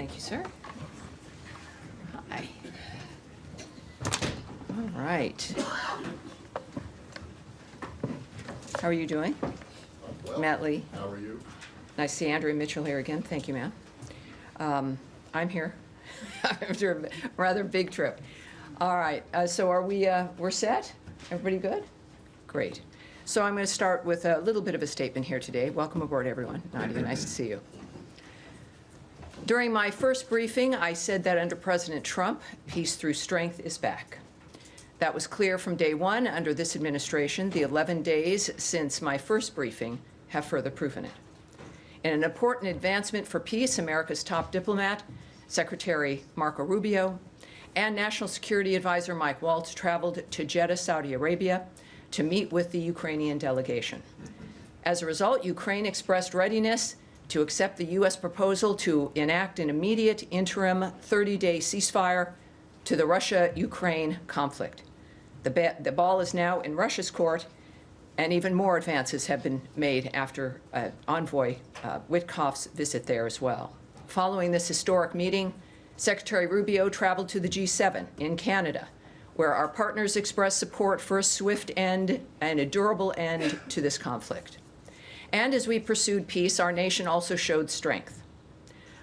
Thank you, sir. Hi. All right. How are you doing? Well, Matt Lee. how are you? Nice to see Andrea Mitchell here again. Thank you, ma'am. I'm here after a rather big trip. All right, so are we, we're set? Everybody good? Great. So I'm going to start with a little bit of a statement here today. Welcome aboard, everyone. Nadia, nice to see you. During my first briefing, I said that under President Trump, peace through strength is back. That was clear from day one under this administration. The 11 days since my first briefing have further proven it. In an important advancement for peace, America's top diplomat, Secretary Marco Rubio, and National Security Advisor Mike Waltz traveled to Jeddah, Saudi Arabia, to meet with the Ukrainian delegation. As a result, Ukraine expressed readiness to accept the U.S. proposal to enact an immediate interim 30-day ceasefire to the Russia-Ukraine conflict. The ball is now in Russia's court, and even more advances have been made after Envoy Witkoff's visit there as well. Following this historic meeting, Secretary Rubio traveled to the G7 in Canada, where our partners expressed support for a swift end and a durable end to this conflict. And as we pursued peace, our nation also showed strength.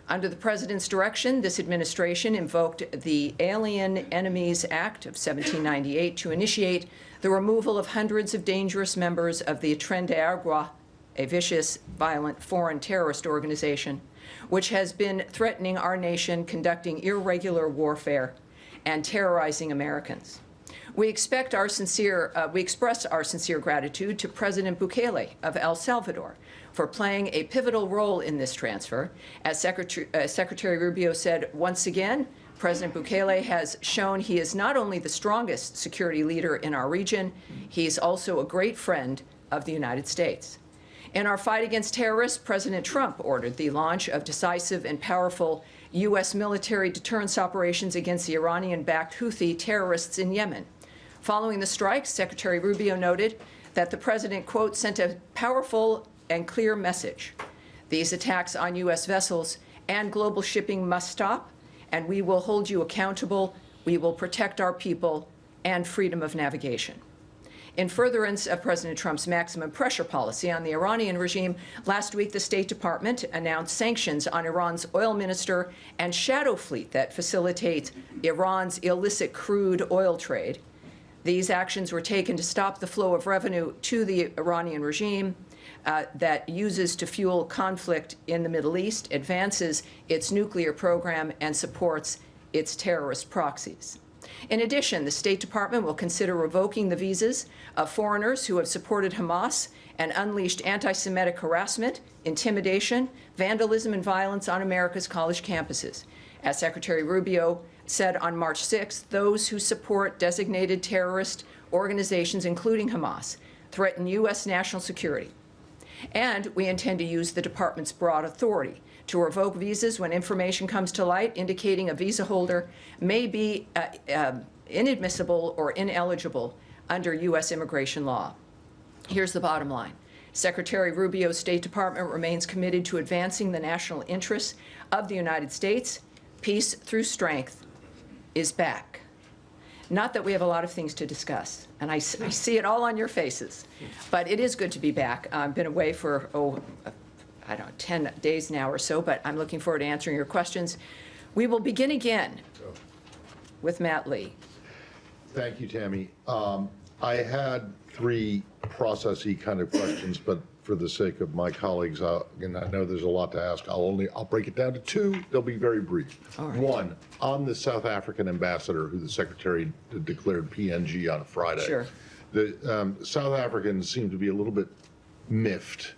Under the President's direction, this administration invoked the Alien Enemies Act of 1798 to initiate the removal of hundreds of dangerous members of the Tren de Aragua, a vicious, violent foreign terrorist organization, which has been threatening our nation, conducting irregular warfare, and terrorizing Americans. We express our sincere gratitude to President Bukele of El Salvador for playing a pivotal role in this transfer. As Secretary Rubio said, once again, President Bukele has shown he is not only the strongest security leader in our region, he's also a great friend of the United States. In our fight against terrorists, President Trump ordered the launch of decisive and powerful U.S. military deterrence operations against the Iranian-backed Houthi terrorists in Yemen. Following the strikes, Secretary Rubio noted that the president, quote, sent a powerful and clear message. These attacks on U.S. vessels and global shipping must stop, and we will hold you accountable. We will protect our people and freedom of navigation. In furtherance of President Trump's maximum pressure policy on the Iranian regime, last week the State Department announced sanctions on Iran's oil minister and shadow fleet that facilitates Iran's illicit crude oil trade. These actions were taken to stop the flow of revenue to the Iranian regime that uses to fuel conflict in the Middle East, advances its nuclear program, and supports its terrorist proxies. In addition, the State Department will consider revoking the visas of foreigners who have supported Hamas and unleashed anti-Semitic harassment, intimidation, vandalism, and violence on America's college campuses. As Secretary Rubio said on March 6th, those who support designated terrorist organizations, including Hamas, threaten U.S. national security. And we intend to use the department's broad authority to revoke visas when information comes to light indicating a visa holder may be inadmissible or ineligible under U.S. immigration law. Here's the bottom line. Secretary Rubio's State Department remains committed to advancing the national interests of the United States. Peace through strength is back. Not that we have a lot of things to discuss, and I see it all on your faces, but it is good to be back. I've been away for, I don't know, 10 days now or so, but I'm looking forward to answering your questions. We will begin again with Matt Lee. Thank you, Tammy. I had three processy kind of questions, but for the sake of my colleagues, and I know there's a lot to ask, I'll break it down to two. They'll be very brief. All right. One, on the South African ambassador who the secretary declared PNG on Friday. Sure. The South Africans seem to be a little bit miffed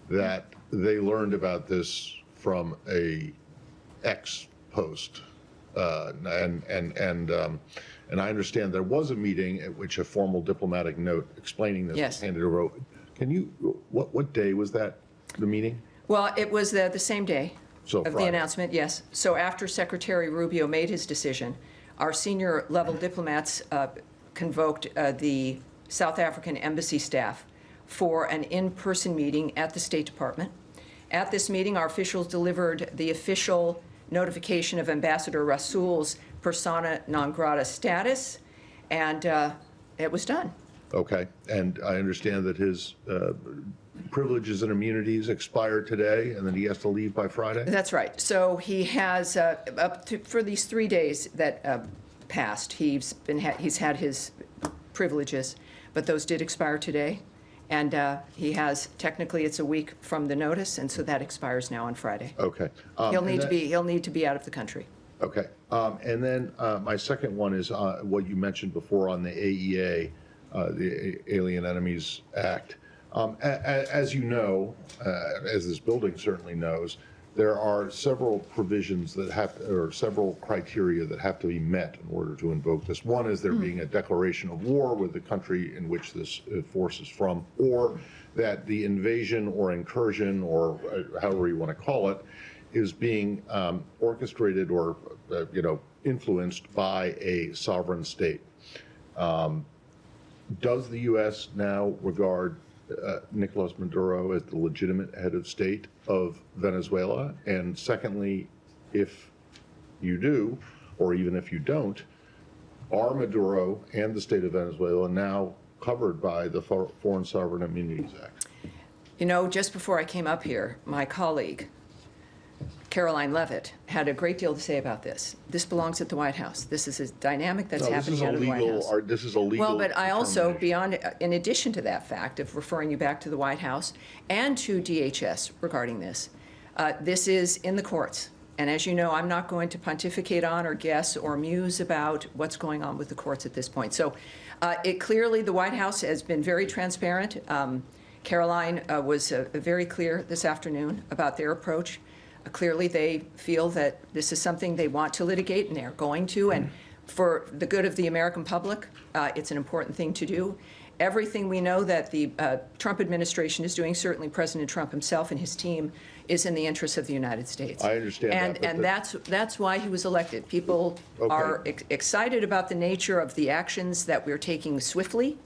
that they learned about this from a X post, and I understand there was a meeting at which a formal diplomatic note explaining this was handed over. Can you, what day was that, the meeting? Well, it was the same day of Friday. The announcement, yes. So after Secretary Rubio made his decision, our senior level diplomats convoked the South African embassy staff for an in-person meeting at the State Department. At this meeting, our officials delivered the official notification of Ambassador Rasool's persona non grata status, and it was done. Okay, and I understand that his privileges and immunities expire today, and then he has to leave by Friday? That's right. So he has, for these 3 days that passed, he's had his privileges, but those did expire today. And he has, technically, it's a week from the notice, and so that expires now on Friday. Okay. He'll need to be out of the country. Okay. And then my second one is what you mentioned before on the AEA, the Alien Enemies Act. As you know, as this building certainly knows, there are several provisions that or several criteria that have to be met in order to invoke this. One is there being a declaration of war with the country in which this force is from, or that the invasion or incursion, or however you want to call it, is being orchestrated or influenced by a sovereign state. Does the U.S. now regard Nicolas Maduro as the legitimate head of state of Venezuela? And secondly, if you do, or even if you don't, are Maduro and the state of Venezuela now covered by the Foreign Sovereign Immunities Act? You know, just before I came up here, my colleague, Caroline Levitt, had a great deal to say about this. This belongs at the White House. This is a dynamic that's happening out of the White House. This is a legal. Well, but I also, in addition to that fact of referring you back to the White House and to DHS regarding this, this is in the courts. And as you know, I'm not going to pontificate on or guess or muse about what's going on with the courts at this point. So clearly the White House has been very transparent. Caroline was very clear this afternoon about their approach. Clearly, they feel that this is something they want to litigate, and they're going to. And for the good of the American public, it's an important thing to do. Everything we know that the Trump administration is doing, certainly President Trump himself and his team, is in the interests of the United States. I understand that. And that's why he was elected. People are excited about the nature of the actions that we're taking swiftly.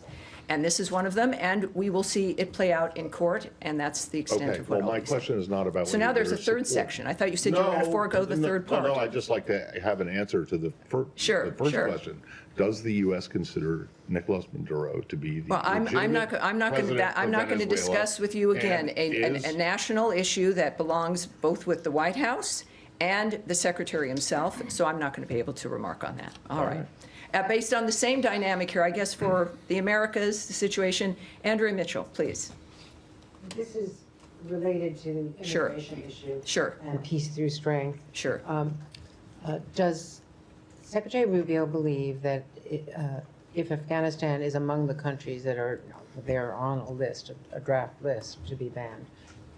And this is one of them, and we will see it play out in court, and that's the extent of what well, my question is not about. So now there's a third section. I thought you said you were going to forego the third part. No, I'd just like to have an answer to the first question. Does the U.S. consider Nicolas Maduro to be the I'm not going to discuss with you again a national issue that belongs both with the White House and the Secretary himself, so I'm not going to be able to remark on that. All right. Based on the same dynamic here, I guess, for the Americas, the situation, Andrea Mitchell, please. This is related to the immigration issue and peace through strength. Sure. Does Secretary Rubio believe that if Afghanistan is among the countries that are there on a list, a draft list to be banned,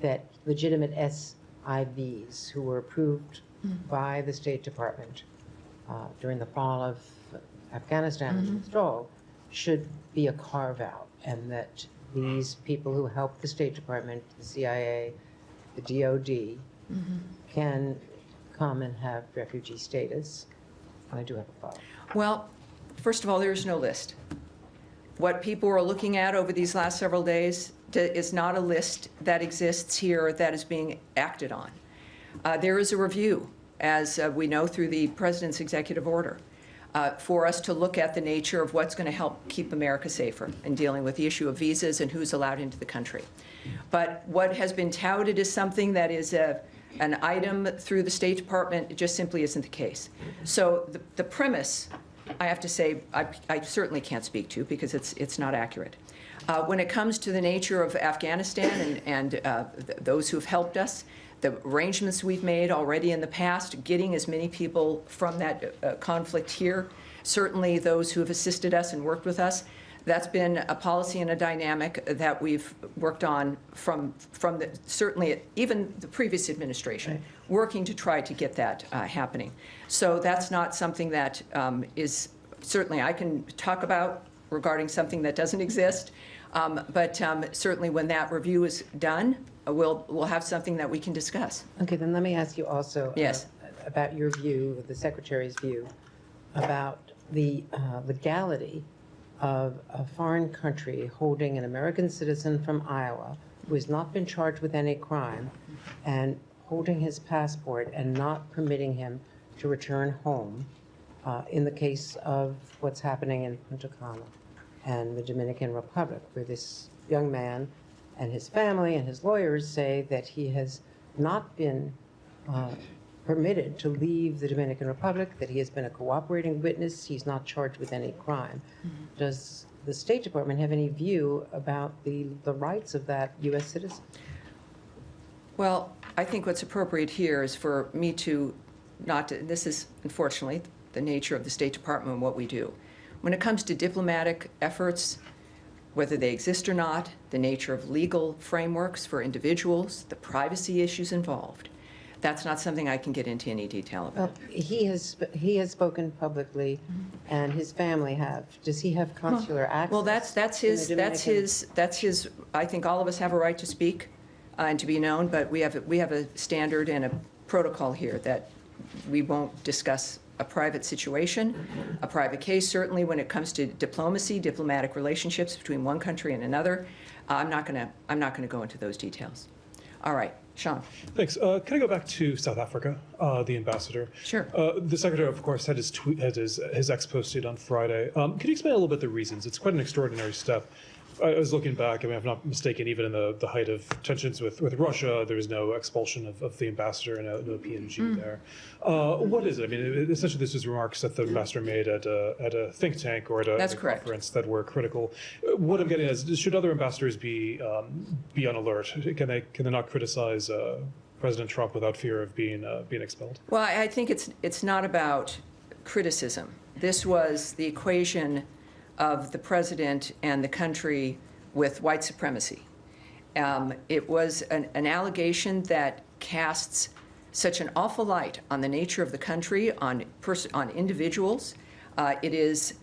that legitimate SIVs who were approved by the State Department during the fall of Afghanistan's withdrawal should be a carve-out, and that these people who help the State Department, the CIA, the DOD, can come and have refugee status? I do have a follow-up. Well, first of all, there is no list. What people are looking at over these last several days is not a list that exists here that is being acted on. There is a review, as we know through the President's executive order, for us to look at the nature of what's going to help keep America safer in dealing with the issue of visas and who's allowed into the country. But what has been touted as something that is an item through the State Department, it just simply isn't the case. So the premise, I have to say, I certainly can't speak to because it's not accurate. When it comes to the nature of Afghanistan and those who have helped us, the arrangements we've made already in the past, getting as many people from that conflict here, certainly those who have assisted us and worked with us, that's been a policy and a dynamic that we've worked on from certainly even the previous administration, working to try to get that happening. So that's not something that is, certainly I can talk about regarding something that doesn't exist, but certainly when that review is done, we'll have something that we can discuss. Okay, then let me ask you also about your view, the Secretary's view, about the legality of a foreign country holding an American citizen from Iowa who has not been charged with any crime and holding his passport and not permitting him to return home in the case of what's happening in Punta Cana and the Dominican Republic, where this young man and his family and his lawyers say that he has not been permitted to leave the Dominican Republic, that he has been a cooperating witness, he's not charged with any crime. Does the State Department have any view about the rights of that U.S. citizen? Well, I think what's appropriate here is for me to not to, this is unfortunately the nature of the State Department and what we do. When it comes to diplomatic efforts, whether they exist or not, the nature of legal frameworks for individuals, the privacy issues involved, that's not something I can get into any detail about. Well, he has spoken publicly, and his family have. Does he have consular access? Well, that's his. I think all of us have a right to speak and to be known, but we have a standard and a protocol here that we won't discuss a private situation, a private case. Certainly, when it comes to diplomacy, diplomatic relationships between one country and another, I'm not going to go into those details. All right, Sean. Thanks. Can I go back to South Africa, the ambassador? Sure. The secretary, of course, had his ex posted on Friday. Can you explain a little bit the reasons? It's quite an extraordinary step. I was looking back, I mean, if I'm not mistaken, even in the height of tensions with Russia, there was no expulsion of the ambassador and no PNG there. What is it? I mean, essentially this was remarks that the ambassador made at a think tank or at a conference that were critical. What I'm getting at is, should other ambassadors be on alert? Can they not criticize President Trump without fear of being expelled? Well, I think it's not about criticism. This was the equation of the president and the country with white supremacy. It was an allegation that casts such an awful light on the nature of the country, on individuals. It is.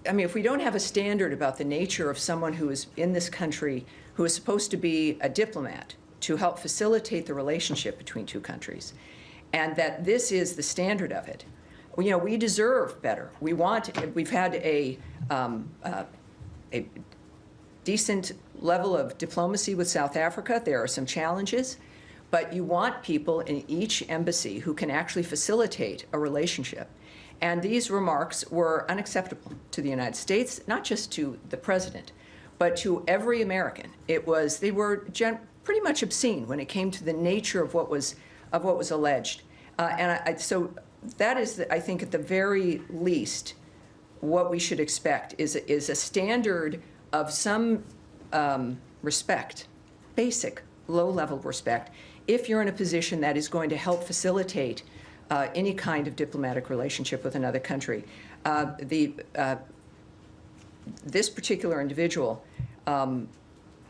I mean, if we don't have a standard about the nature of someone who is in this country, who is supposed to be a diplomat to help facilitate the relationship between two countries, and that this is the standard of it, you know, we deserve better. We've had a decent level of diplomacy with South Africa. There are some challenges, but you want people in each embassy who can actually facilitate a relationship. And these remarks were unacceptable to the United States, not just to the president, but to every American. They were pretty much obscene when it came to the nature of what was alleged. So that is, I think, at the very least, what we should expect is a standard of some respect, basic, low-level respect, if you're in a position that is going to help facilitate any kind of diplomatic relationship with another country. This particular individual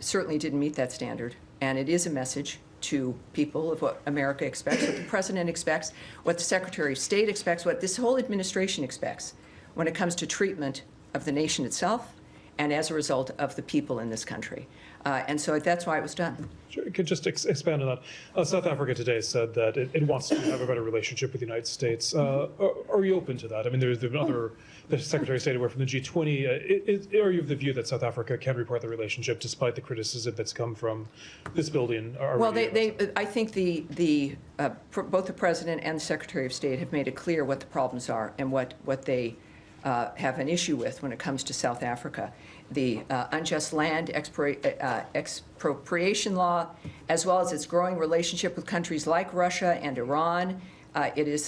certainly didn't meet that standard, and it is a message to people of what America expects, what the president expects, what the Secretary of State expects, what this whole administration expects when it comes to treatment of the nation itself and as a result of the people in this country. And so that's why it was done. Sure. Could just expand on that. South Africa today said that it wants to have a better relationship with the United States. Are you open to that? I mean, there's been the Secretary of State away from the G20. Are you of the view that South Africa can report the relationship despite the criticism that's come from this building? Well, I think both the President and the Secretary of State have made it clear what the problems are and what they have an issue with when it comes to South Africa. The unjust land expropriation law, as well as its growing relationship with countries like Russia and Iran. That's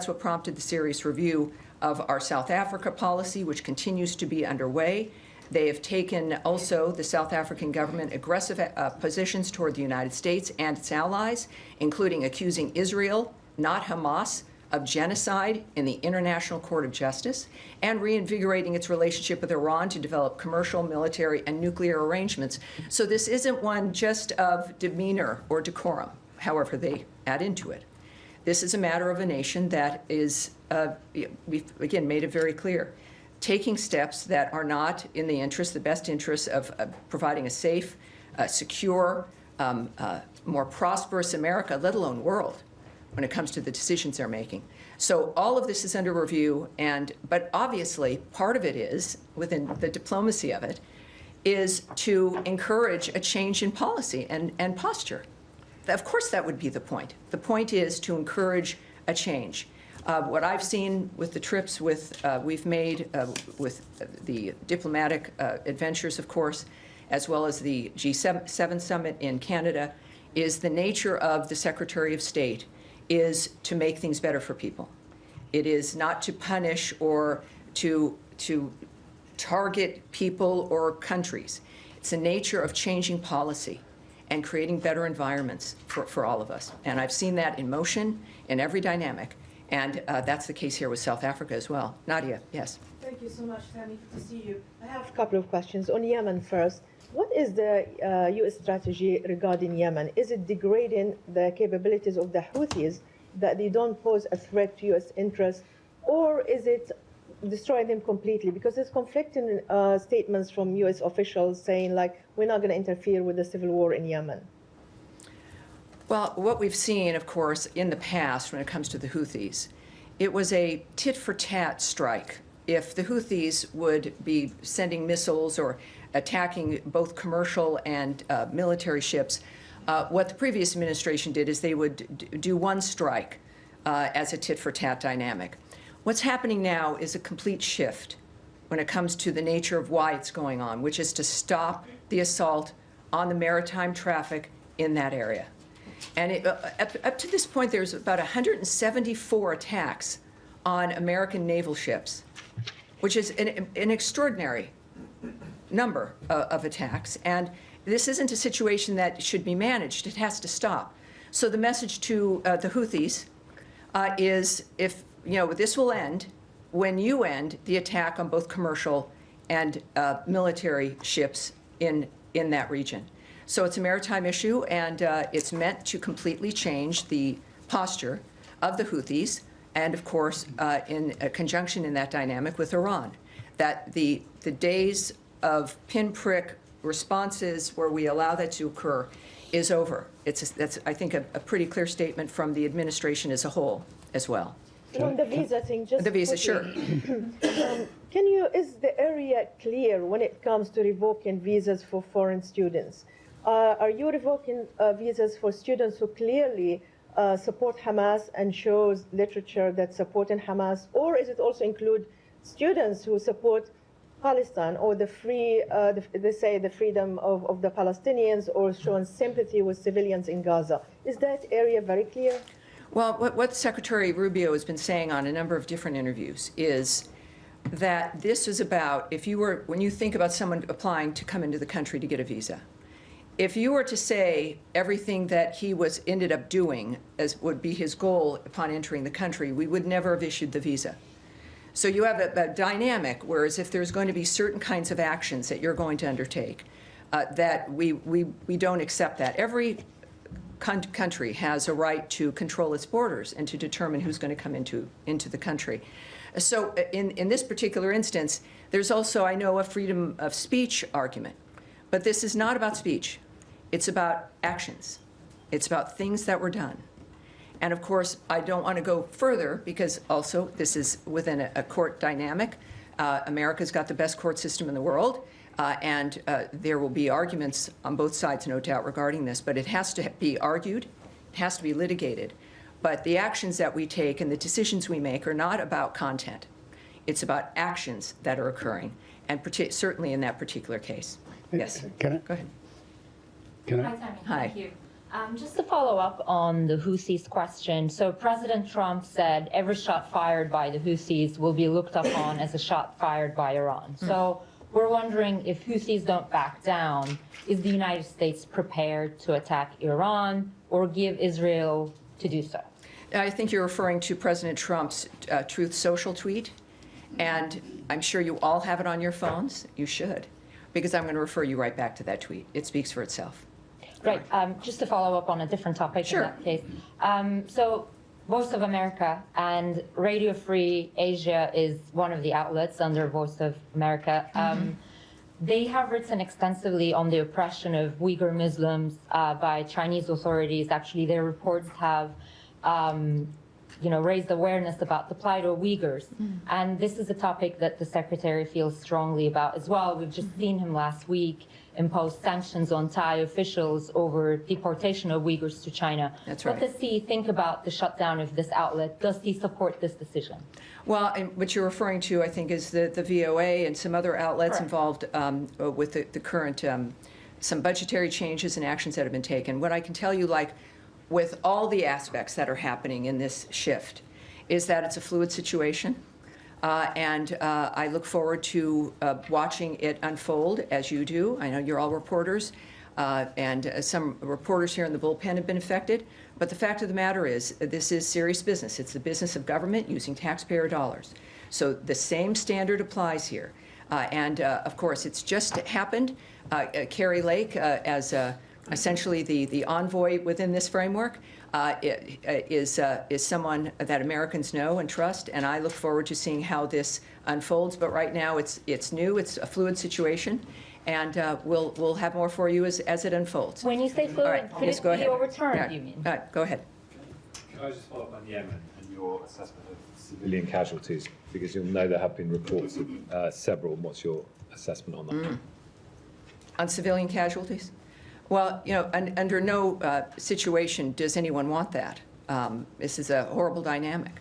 what prompted the serious review of our South Africa policy, which continues to be underway. They have taken also, the South African government, aggressive positions toward the United States and its allies, including accusing Israel, not Hamas, of genocide in the International Court of Justice, and reinvigorating its relationship with Iran to develop commercial, military, and nuclear arrangements. So this isn't one just of demeanor or decorum, however they add into it. This is a matter of a nation that is, we've again made it very clear, taking steps that are not in the best interest of providing a safe, secure, more prosperous America, let alone world, when it comes to the decisions they're making. So all of this is under review, but obviously part of it is, within the diplomacy of it, is to encourage a change in policy and posture. of course that would be the point. The point is to encourage a change. What I've seen with the trips we've made with the diplomatic adventures, of course, as well as the G7 summit in Canada, is the nature of the Secretary of State is to make things better for people. It is not to punish or to target people or countries. It's the nature of changing policy and creating better environments for all of us. And I've seen that in motion in every dynamic. And that's the case here with South Africa as well. Nadia, yes. Thank you so much, Tammy. Good to see you. I have a couple of questions. On Yemen first, what is the U.S. strategy regarding Yemen? Is it degrading the capabilities of the Houthis that they don't pose a threat to U.S. interests, or is it destroying them completely? Because there's conflicting statements from U.S. officials saying, like, we're not going to interfere with the civil war in Yemen. Well, what we've seen, of course, in the past when it comes to the Houthis, it was a tit-for-tat strike. If the Houthis would be sending missiles or attacking both commercial and military ships, what the previous administration did is they would do one strike as a tit-for-tat dynamic. What's happening now is a complete shift when it comes to the nature of why it's going on, which is to stop the assault on the maritime traffic in that area. And up to this point, there's about 174 attacks on American naval ships, which is an extraordinary number of attacks. And this isn't a situation that should be managed. It has to stop. So the message to the Houthis is, if this will end when you end the attack on both commercial and military ships in that region. So it's a maritime issue, and it's meant to completely change the posture of the Houthis, and of course, in a conjunction in that dynamic with Iran, that the days of pinprick responses where we allow that to occur is over. That's, I think, a pretty clear statement from the administration as a whole as well. On the visa thing, just The visa, quickly. sure. Is the area clear when it comes to revoking visas for foreign students? Are you revoking visas for students who clearly support Hamas and shows literature that's supporting Hamas, or is it also include students who support Palestine or the freedom of the Palestinians, or showing sympathy with civilians in Gaza? Is that area very clear? Well, what Secretary Rubio has been saying on a number of different interviews is that this is about, when you think about someone applying to come into the country to get a visa, if you were to say everything that he ended up doing as would be his goal upon entering the country, we would never have issued the visa. So you have a dynamic, whereas if there's going to be certain kinds of actions that you're going to undertake, that we don't accept that. Every country has a right to control its borders and to determine who's going to come into the country. So in this particular instance, there's also, I know, a freedom of speech argument. But this is not about speech. It's about actions. It's about things that were done. And of course, I don't want to go further because also this is within a court dynamic. America's got the best court system in the world. And there will be arguments on both sides, no doubt, regarding this. But it has to be argued. It has to be litigated. But the actions that we take and the decisions we make are not about content. It's about actions that are occurring, and certainly in that particular case. Yes. Can I? Go ahead. Can Hi, I? Tammy. Hi. Thank you. Just to follow up on the Houthis question. So President Trump said every shot fired by the Houthis will be looked upon as a shot fired by Iran. So we're wondering, if Houthis don't back down, is the United States prepared to attack Iran or give Israel to do so? I think you're referring to President Trump's Truth Social tweet, and I'm sure you all have it on your phones. You should, because I'm going to refer you right back to that tweet. It speaks for itself. Right. Just to follow up on a different topic Sure. in that case. So Voice of America and Radio Free Asia is one of the outlets under Voice of America. They have written extensively on the oppression of Uyghur Muslims by Chinese authorities. Actually, their reports have raised awareness about the plight of Uyghurs. And this is a topic that the Secretary feels strongly about as well. We've just seen him last week imposed sanctions on Thai officials over deportation of Uyghurs to China. That's What right. does he think about the shutdown of this outlet? Does he support this decision? Well, and what you're referring to, I think, is the VOA and some other outlets Correct. involved with the current, some budgetary changes and actions that have been taken. What I can tell you, like with all the aspects that are happening in this shift, is that it's a fluid situation. And I look forward to watching it unfold as you do. I know you're all reporters, and some reporters here in the bullpen have been affected. But the fact of the matter is, this is serious business. It's the business of government using taxpayer dollars. So the same standard applies here. And of course, it's just happened. Carrie Lake, as essentially the envoy within this framework, is someone that Americans know and trust, and I look forward to seeing how this unfolds. But right now, it's new, it's a fluid situation, and we'll have more for you as it unfolds. When you say fluid, All right, could yes, it go be ahead. overturned, All right. you mean? All right, go ahead. Can I just follow up on Yemen and your assessment of civilian casualties? Because you'll know there have been reports of several. What's your assessment on that? On civilian casualties? Well, you know, under no situation does anyone want that. This is a horrible dynamic.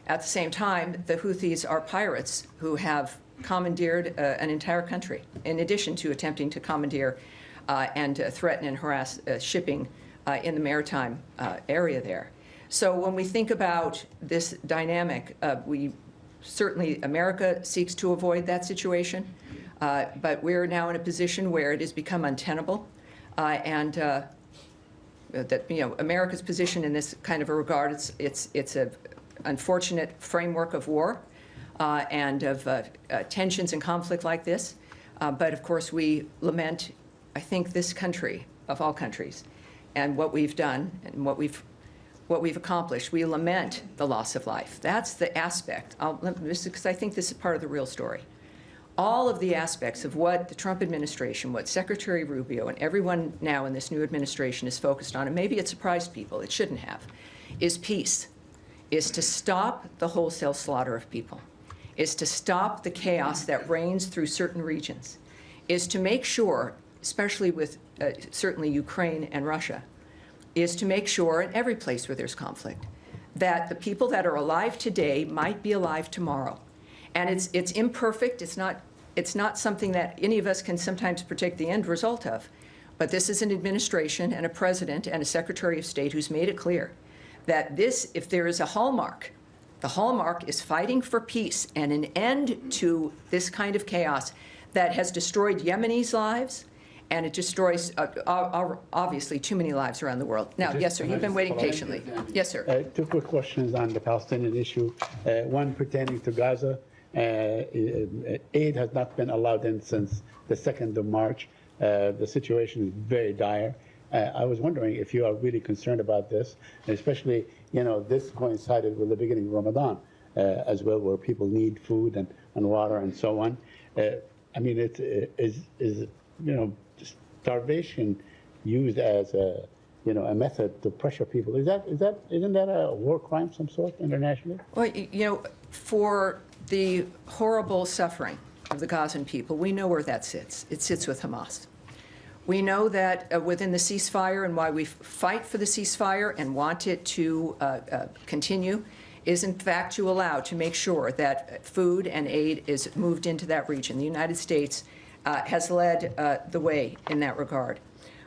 At the same time, the Houthis are pirates who have commandeered an entire country, in addition to attempting to commandeer and threaten and harass shipping in the maritime area there. So when we think about this dynamic, certainly America seeks to avoid that situation, but we're now in a position where it has become untenable. That, you know, America's position in this kind of a regard, it's a unfortunate framework of war and of tensions and conflict like this. But of course, we lament, I think, this country of all countries, and what we've done and what we've accomplished. We lament the loss of life. That's the aspect. Because I think this is part of the real story. All of the aspects of what the Trump administration, what Secretary Rubio and everyone now in this new administration is focused on, and maybe it surprised people, it shouldn't have, is peace, is to stop the wholesale slaughter of people, is to stop the chaos that reigns through certain regions, is to make sure, especially with certainly Ukraine and Russia, is to make sure in every place where there's conflict, that the people that are alive today might be alive tomorrow. And it's imperfect. It's not something that any of us can sometimes predict the end result of. But this is an administration and a president and a Secretary of State who's made it clear that this, if there is a hallmark, the hallmark is fighting for peace and an end to this kind of chaos that has destroyed Yemenis' lives, and it destroys, obviously, too many lives around the world. Now, yes, sir, you've been waiting patiently. Yes, sir. Two quick questions on the Palestinian issue. One pertaining to Gaza. Aid has not been allowed in since the 2nd of March. The situation is very dire. I was wondering if you are really concerned about this, especially, you know, this coincided with the beginning of Ramadan as well, where people need food and water and so on. I mean, is you know, starvation used as a, you know, a method to pressure people? Isn't that a war crime of some sort internationally? Well, you know, for the horrible suffering of the Gazan people, we know where that sits. It sits with Hamas. We know that within the ceasefire, and why we fight for the ceasefire and want it to continue, is in fact to allow, to make sure that food and aid is moved into that region. The United States has led the way in that regard.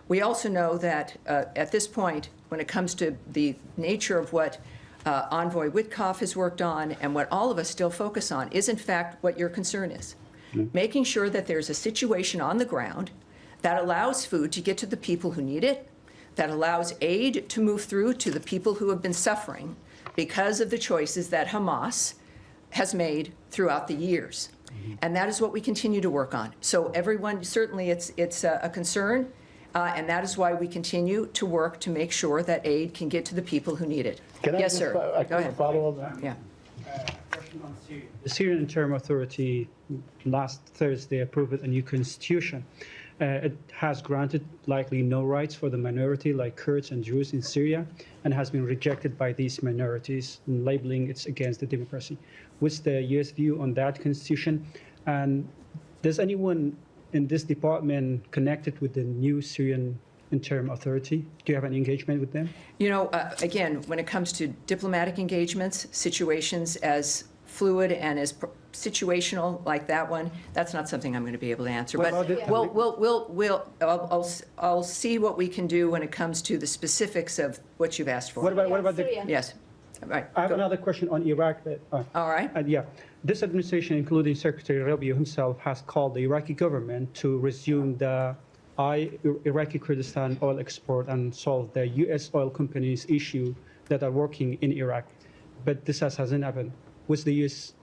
We also know that at this point, when it comes to the nature of what Envoy Witkoff has worked on and what all of us still focus on, is in fact what your concern is. Making sure that there's a situation on the ground that allows food to get to the people who need it, that allows aid to move through to the people who have been suffering because of the choices that Hamas has made throughout the years. And that is what we continue to work on. So everyone, certainly it's a concern, and that is why we continue to work to make sure that aid can get to the people who need it. Yes, sir. Go ahead. Follow up? Yeah. The Syrian Interim Authority last Thursday approved a new constitution. It has granted likely no rights for the minority like Kurds and Druze in Syria, and has been rejected by these minorities, labeling it against the democracy. What's the U.S. view on that constitution? And does anyone in this department connected with the new Syrian interim authority? Do you have any engagement with them? You know, again, when it comes to diplomatic engagements, situations as fluid and as situational like that one, that's not something I'm going to be able to answer. What But I'll see what we can do when it comes to the specifics of what you've asked for. What about the? Syria. Yes. Right. I have Go. another question on Iraq. All right. Yeah, this administration, including Secretary Rubio himself, has called the Iraqi government to resume the Iraqi Kurdistan oil export and solve the U.S. oil companies' issue that are working in Iraq. But this hasn't happened. What's the U.S.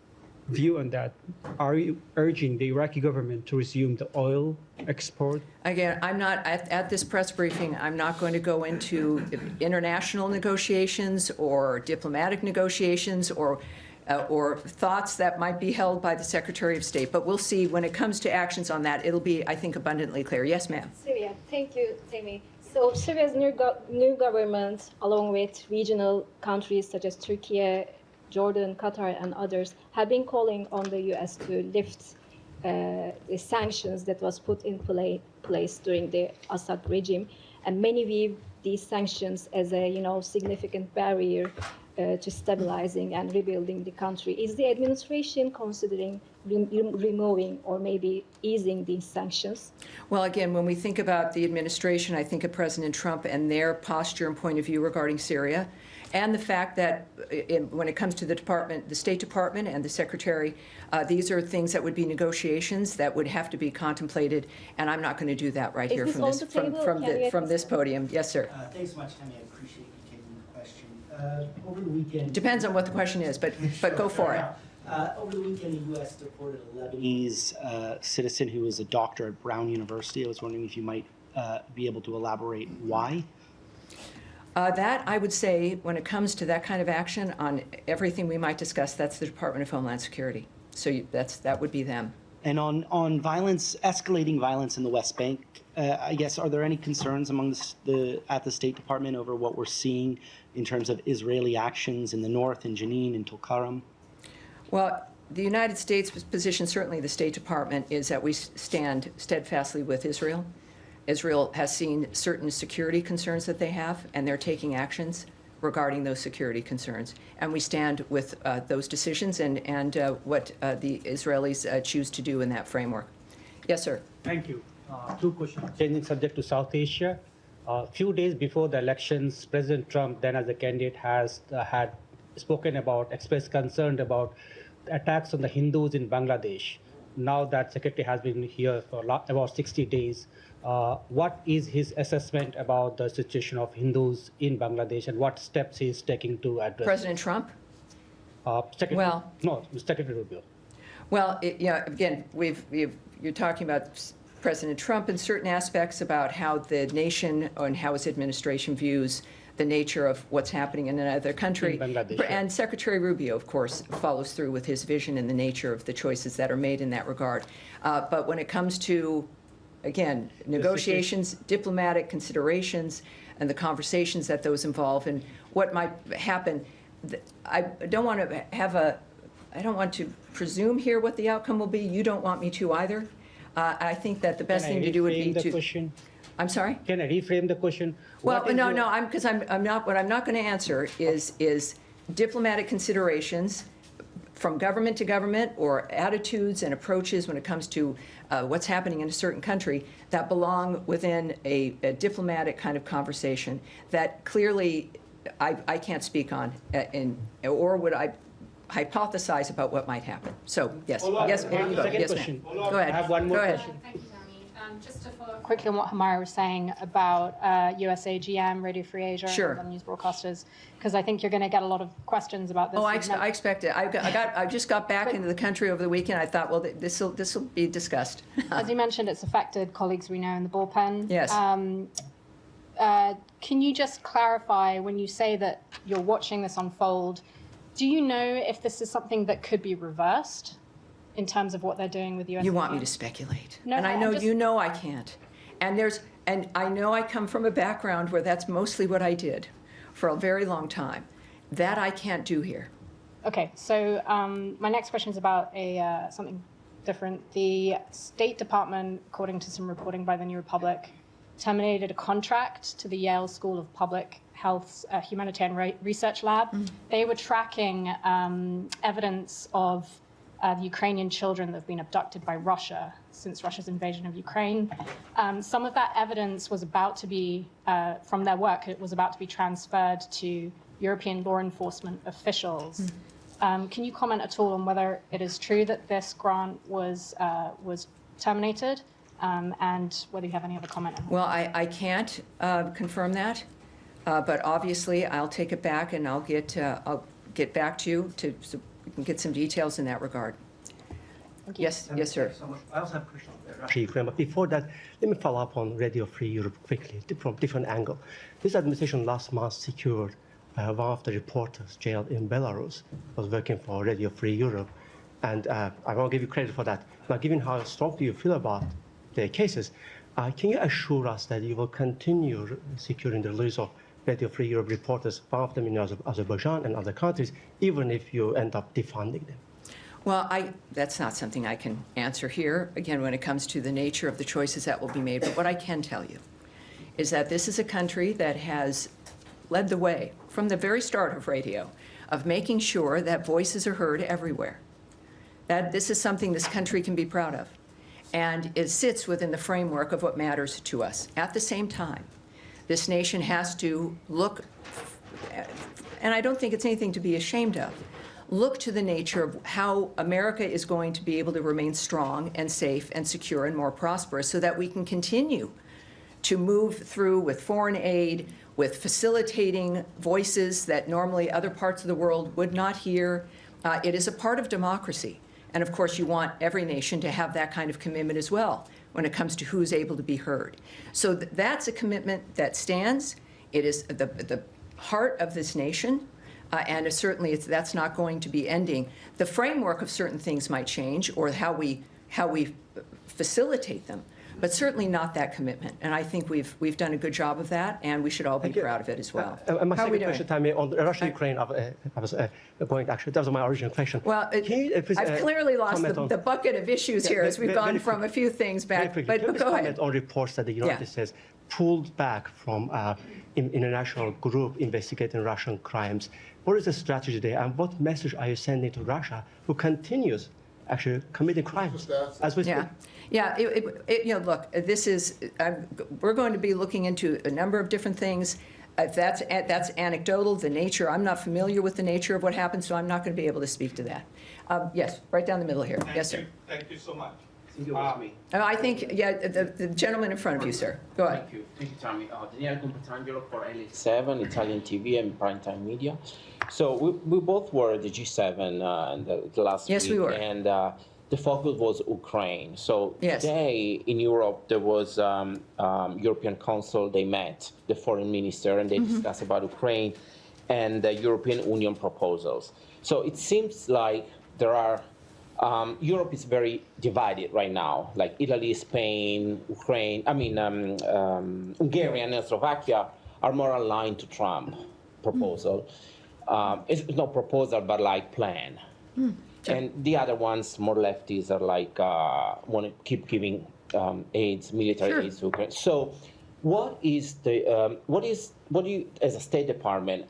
view on that? Are you urging the Iraqi government to resume the oil export? Again, I'm not, at this press briefing, I'm not going to go into international negotiations or diplomatic negotiations or thoughts that might be held by the Secretary of State. But we'll see when it comes to actions on that. It'll be, I think, abundantly clear. Yes, ma'am. Syria. Thank you, Tammy. So Syria's new government, along with regional countries such as Turkey, Jordan, Qatar, and others, have been calling on the U.S. to lift the sanctions that was put in place during the Assad regime, and many view these sanctions as a significant barrier to stabilizing and rebuilding the country. Is the administration considering removing or maybe easing these sanctions? Well, again, when we think about the administration, I think of President Trump and their posture and point of view regarding Syria, and the fact that when it comes to the State Department and the Secretary, these are things that would be negotiations that would have to be contemplated, and I'm not going to do that right here from this podium. Yes, sir. Thanks so much, Tammy. I appreciate you taking the question. Over the weekend... Depends on what the question is, but go for it. Over the weekend, the U.S. deported a Lebanese citizen who was a doctor at Brown University. I was wondering if you might be able to elaborate why. That, I would say, when it comes to that kind of action on everything we might discuss, that's the Department of Homeland Security. So that would be them. And on violence, escalating violence in the West Bank, I guess, are there any concerns among at the State Department over what we're seeing in terms of Israeli actions in the north, in Jenin, in Tulkarm? Well, the United States' position, certainly the State Department, is that we stand steadfastly with Israel. Israel has seen certain security concerns that they have, and they're taking actions regarding those security concerns. And we stand with those decisions and what the Israelis choose to do in that framework. Yes, sir. Thank you. Two questions. Changing subject to South Asia. A few days before the elections, President Trump, then as a candidate, had spoken about, expressed concern about attacks on the Hindus in Bangladesh. Now that Secretary has been here for about 60 days, what is his assessment about the situation of Hindus in Bangladesh and what steps he is taking to address President Trump? Secretary Rubio. Well, again, you're talking about President Trump in certain aspects about how the nation and how his administration views the nature of what's happening in another country. And Secretary Rubio, of course, follows through with his vision and the nature of the choices that are made in that regard. But when it comes to, again, negotiations, diplomatic considerations, and the conversations that those involve and what might happen, I don't want to presume here what the outcome will be. You don't want me to either. I think that the best thing to do would be to... I'm sorry? Can I reframe the question? Well, no, because I'm not. What I'm not going to answer is diplomatic considerations from government to government or attitudes and approaches when it comes to what's happening in a certain country that belong within a diplomatic kind of conversation that clearly I can't speak on, or would I hypothesize about what might happen. So yes, yes, here you go. Yes, ma'am. Go ahead. I have one more question. Thank you, Tammy. Just to follow up quickly on what Hamara was saying about USAGM, Radio Free Asia, Sure. and news broadcasters, because I think you're going to get a lot of questions about this. Oh, I expect it. I just got back into the country over the weekend. I thought, well, this will be discussed. As you mentioned, it's affected colleagues we know in the bullpen. Yes. Can you just clarify, when you say that you're watching this unfold, do you know if this is something that could be reversed in terms of what they're doing with USAGM? You want me to speculate. No, and I I'm know just... you know I can't. And I know I come from a background where that's mostly what I did for a very long time. That I can't do here. Okay, so my next question is about something different. The State Department, according to some reporting by the New Republic, terminated a contract to the Yale School of Public Health's Humanitarian Research Lab. They were tracking evidence of the Ukrainian children that have been abducted by Russia since Russia's invasion of Ukraine. Some of that evidence was about to be, from their work, it was about to be transferred to European law enforcement officials. Can you comment at all on whether it is true that this grant was terminated, and whether you have any other comment on that? Well, I can't confirm that, but obviously I'll take it back and I'll get back to you so we can get some details in that regard. Yes, yes, sir. So much. I also have a question on Russia, Ukraine, but before that, let me follow up on Radio Free Europe quickly from different angle. This administration last month secured one of the reporters jailed in Belarus, was working for Radio Free Europe, and I want to give you credit for that. Now, given how strongly you feel about the cases, can you assure us that you will continue securing the release of Radio Free Europe reporters, one of them in Azerbaijan and other countries, even if you end up defunding them? Well, that's not something I can answer here, again, when it comes to the nature of the choices that will be made. But what I can tell you is that this is a country that has led the way from the very start of radio, of making sure that voices are heard everywhere. That this is something this country can be proud of. And it sits within the framework of what matters to us. At the same time, this nation has to look, and I don't think it's anything to be ashamed of, look to the nature of how America is going to be able to remain strong and safe and secure and more prosperous so that we can continue to move through with foreign aid, with facilitating voices that normally other parts of the world would not hear. It is a part of democracy. And of course, you want every nation to have that kind of commitment as well when it comes to who's able to be heard. So that's a commitment that stands. It is the heart of this nation. And certainly that's not going to be ending. The framework of certain things might change, or how we facilitate them, but certainly not that commitment. And I think we've done a good job of that, and we should all be proud of it as well. My How are we second doing? question, Tammy, on Russia-Ukraine, I was going, actually, that was my original question. Well, I've clearly lost the bucket of issues here as we've gone from a few things back. But Can you go comment ahead. on reports that the United States pulled back from international group investigating Russian crimes? What is the strategy there, and what message are you sending to Russia, who continues actually committing crimes as we speak? Yeah. Look, this is we're going to be looking into a number of different things. That's anecdotal, the nature. I'm not familiar with the nature of what happened, so I'm not going to be able to speak to that. Yes, right down the middle here. Yes, sir. Thank you so much. I think, the gentleman in front of you, sir. Go ahead. Thank you, Tommy. Daniele Competangelo for LA7, Italian TV and primetime media. So we both were at the G7 the last week. Yes, we were. And the focus was Ukraine. So today in Europe, there was European Council. They met, the foreign minister, and they discussed about Ukraine and the European Union proposals. So it seems like there are Europe is very divided right now, like Italy, Spain, Ukraine, Hungary and Slovakia are more aligned to Trump proposal. It's not proposal, but like plan. And the other ones, more lefties, are like, want to keep giving military aids to Ukraine. So what do you, as a State Department,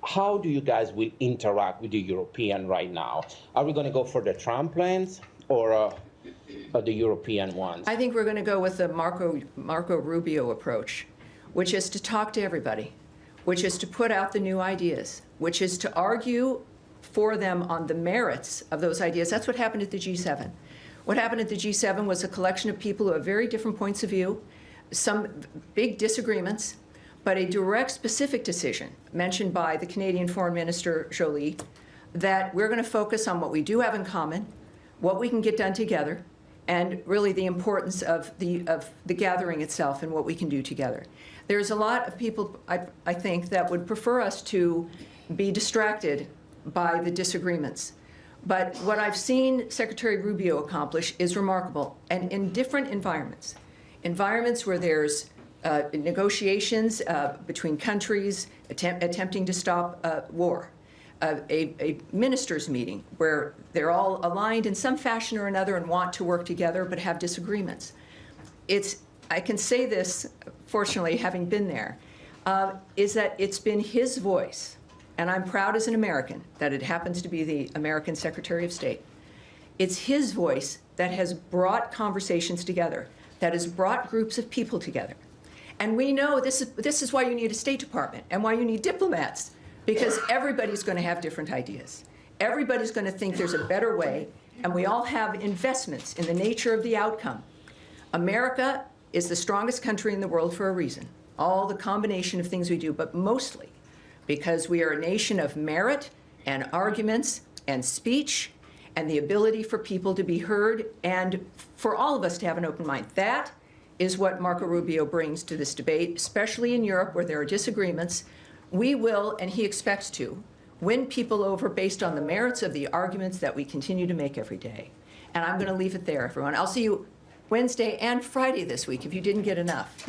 how do you guys will interact with the European right now? Are we going to go for the Trump plans or the European ones? I think we're going to go with the Marco Rubio approach, which is to talk to everybody, which is to put out the new ideas, which is to argue for them on the merits of those ideas. That's what happened at the G7. What happened at the G7 was a collection of people who have very different points of view, some big disagreements, but a direct, specific decision mentioned by the Canadian Foreign Minister Joly that we're going to focus on what we do have in common, what we can get done together, and really the importance of the gathering itself and what we can do together. There's a lot of people, I think, that would prefer us to be distracted by the disagreements. But what I've seen Secretary Rubio accomplish is remarkable, and in different environments where there's negotiations between countries attempting to stop war, a ministers' meeting where they're all aligned in some fashion or another and want to work together but have disagreements. I can say this, fortunately, having been there, is that it's been his voice, and I'm proud as an American that it happens to be the American Secretary of State. It's his voice that has brought conversations together, that has brought groups of people together. And we know this is why you need a State Department and why you need diplomats, because everybody's going to have different ideas. Everybody's going to think there's a better way, and we all have investments in the nature of the outcome. America is the strongest country in the world for a reason. All the combination of things we do, but mostly because we are a nation of merit and arguments and speech and the ability for people to be heard and for all of us to have an open mind. That is what Marco Rubio brings to this debate, especially in Europe where there are disagreements. We will, and he expects to, win people over based on the merits of the arguments that we continue to make every day. And I'm going to leave it there, everyone. I'll see you Wednesday and Friday this week if you didn't get enough.